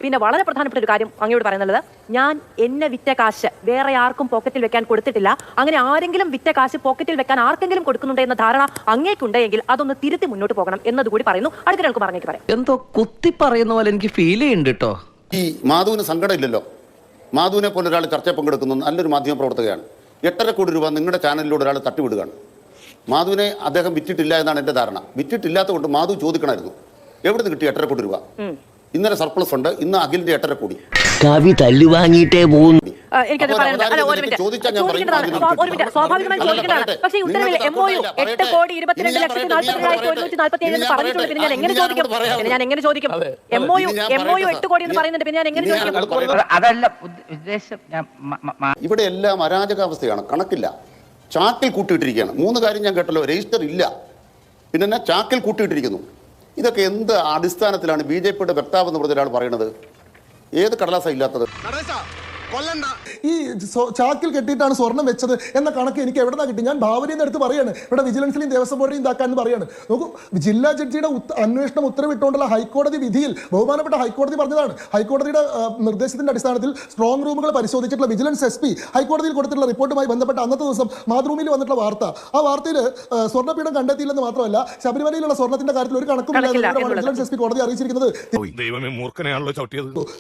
പിന്നെ വളരെ പ്രധാനപ്പെട്ട ഒരു കാര്യം അങ്ങയോട് പറയുന്നത്, ഞാൻ എന്നെ വിറ്റ കാശ് വേറെ ആർക്കും പോക്കറ്റിൽ വെക്കാൻ കൊടുത്തിട്ടില്ല. അങ്ങനെ ആരെങ്കിലും വിറ്റ കാശ് പോക്കറ്റിൽ വെക്കാൻ ആർക്കെങ്കിലും കൊടുക്കുന്നുണ്ട് എന്ന ധാരണ അങ്ങേക്കുണ്ടെങ്കിൽ അതൊന്ന് തിരുത്തി മുന്നോട്ട് പോകണം എന്നതുകൂടി പറയുന്നു. അടുത്ത ആൾക്ക് പറഞ്ഞേക്ക് പറയാം. എന്തോ കുത്തി പറയുന്ന പോലെ എനിക്ക് ഫീൽ ചെയ്യുന്നുണ്ട് കേട്ടോ. ഈ മാധുവിന് സങ്കടമില്ലല്ലോ. മാധുവിനെ പോലെ ഒരാൾ ചർച്ചയിൽ പങ്കെടുക്കുന്നു, നല്ലൊരു മാധ്യമ പ്രവർത്തകയാണ്. 8.5 കോടി രൂപ നിങ്ങളുടെ ചാനലിലൂടെ ഒരാൾ തട്ടിവിടുകയാണ്. മാധുവിനെ അദ്ദേഹം വിറ്റിട്ടില്ല എന്നാണ് എൻ്റെ ധാരണ. വിറ്റിട്ടില്ലാത്ത കൊണ്ട് മാധു ചോദിക്കണമായിരുന്നു, എവിടെ നിന്ന് കിട്ടി 8.5 കോടി രൂപ? ഇന്നലെ സർപ്ലസ് ഉണ്ട്, ഇന്ന് അഖിലിന്റെ 8.5 കോടി. കവി തല്ലു വാങ്ങിയിട്ടേ പോകുന്നു. സ്വാഭാവികമായി ചോദിക്കേണ്ടതാണ്. പക്ഷേ ഈ ഉത്തരവിൽ MOU 8,22,42,147 എന്ന് പറഞ്ഞിട്ടുണ്ട്. പിന്നെ ഞാൻ എങ്ങനെ ചോദിക്കും? MOU 8 കോടി എന്ന് പറയുന്നുണ്ട്. പിന്നെ ഞാൻ എങ്ങനെ ചോദിക്കും? അതല്ല ഉദ്ദേശം. ഇവിടെ എല്ലാം അരാജകാവസ്ഥയാണ്, കണക്കില്ല. ചാക്കിൽ കൂട്ടിയിട്ടിരിക്കുകയാണ്. 3 കാര്യം ഞാൻ കേട്ടല്ലോ. രജിസ്റ്റർ ഇല്ല, പിന്നെ ചാക്കിൽ കൂട്ടിയിട്ടിരിക്കുന്നു. ഇതൊക്കെ എന്ത് അടിസ്ഥാനത്തിലാണ് BJPയുടെ വക്താവ് എന്ന് പറഞ്ഞ ഒരാൾ പറയുന്നത്? ഏത് കടലാസാണ് ഇല്ലാത്തത്? ഈ ചാക്കിൽ കെട്ടിയിട്ടാണ് സ്വർണം വെച്ചത് എന്ന കണക്ക് എനിക്ക് എവിടെ നിന്നാണ് കിട്ടി? ഞാൻ ഭാവനയുടെ അടുത്ത് പറയാണ്, ഇവിടെ വിജിലൻസിലെയും ദേവസ്വം ബോർഡിനെയും ഇതാക്കാന്ന് പറയാണ്. നോക്കൂ, ജില്ലാ ജഡ്ജിയുടെ അന്വേഷണം ഉത്തരവിട്ടുകൊണ്ടുള്ള ഹൈക്കോടതി വിധിയിൽ ബഹുമാനപ്പെട്ട ഹൈക്കോടതി പറഞ്ഞതാണ്, ഹൈക്കോടതിയുടെ നിർദ്ദേശത്തിന്റെ അടിസ്ഥാനത്തിൽ സ്ട്രോങ് റൂമുകൾ പരിശോധിച്ചിട്ടുള്ള വിജിലൻസ് SP ഹൈക്കോടതിയിൽ കൊടുത്തിട്ടുള്ള റിപ്പോർട്ടുമായി ബന്ധപ്പെട്ട അന്നത്തെ ദിവസം മാതൃഭൂമിയിൽ വന്നിട്ടുള്ള വാർത്ത, ആ വാർത്തയിൽ സ്വർണ്ണപീഠം കണ്ടെത്തിയില്ലെന്ന് മാത്രമല്ല ശബരിമലയിലുള്ള സ്വർണ്ണത്തിന്റെ കാര്യത്തിൽ ഒരു കണക്കും വിജിലൻസ് SP കോടതി അറിയിച്ചിരിക്കുന്നത്.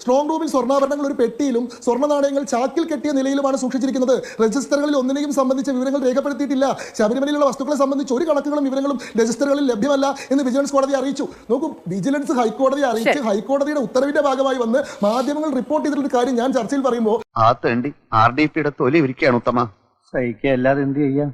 സ്ട്രോങ് റൂമിൽ സ്വർണ്ണാഭരണങ്ങൾ ഒരു പെട്ടിയിലും സ്വർണ്ണ നാണയങ്ങൾ ചാക്കിൽ കെട്ടിയ നിലയിലുമാണ് സൂക്ഷിച്ചിരിക്കുന്നത്. രജിസ്റ്ററുകളിൽ ഒന്നിനെയും സംബന്ധിച്ച വിവരങ്ങൾ രേഖപ്പെടുത്തിയിട്ടില്ല. ശബരിമലയിലുള്ള വസ്തുക്കളെ സംബന്ധിച്ച് ഒരു കണക്കുകളും വിവരങ്ങളും രജിസ്റ്ററുകളിൽ ലഭ്യമല്ല എന്ന് വിജിലൻസ് കോടതി അറിയിച്ചു. നോക്കൂ, വിജിലൻസ് ഹൈക്കോടതിയെ അറിയിച്ച് ഹൈക്കോടതിയുടെ ഉത്തരവിന്റെ ഭാഗമായി വന്ന് മാധ്യമങ്ങൾ റിപ്പോർട്ട് ചെയ്തിട്ടുള്ള കാര്യം ഞാൻ ചർച്ചയിൽ പറയുമ്പോൾ RDPയുടെ തൊലി ഇരിക്കുകയാണ് ഉത്തമ. സഹിക്കുക അല്ലാതെ എന്ത് ചെയ്യാം?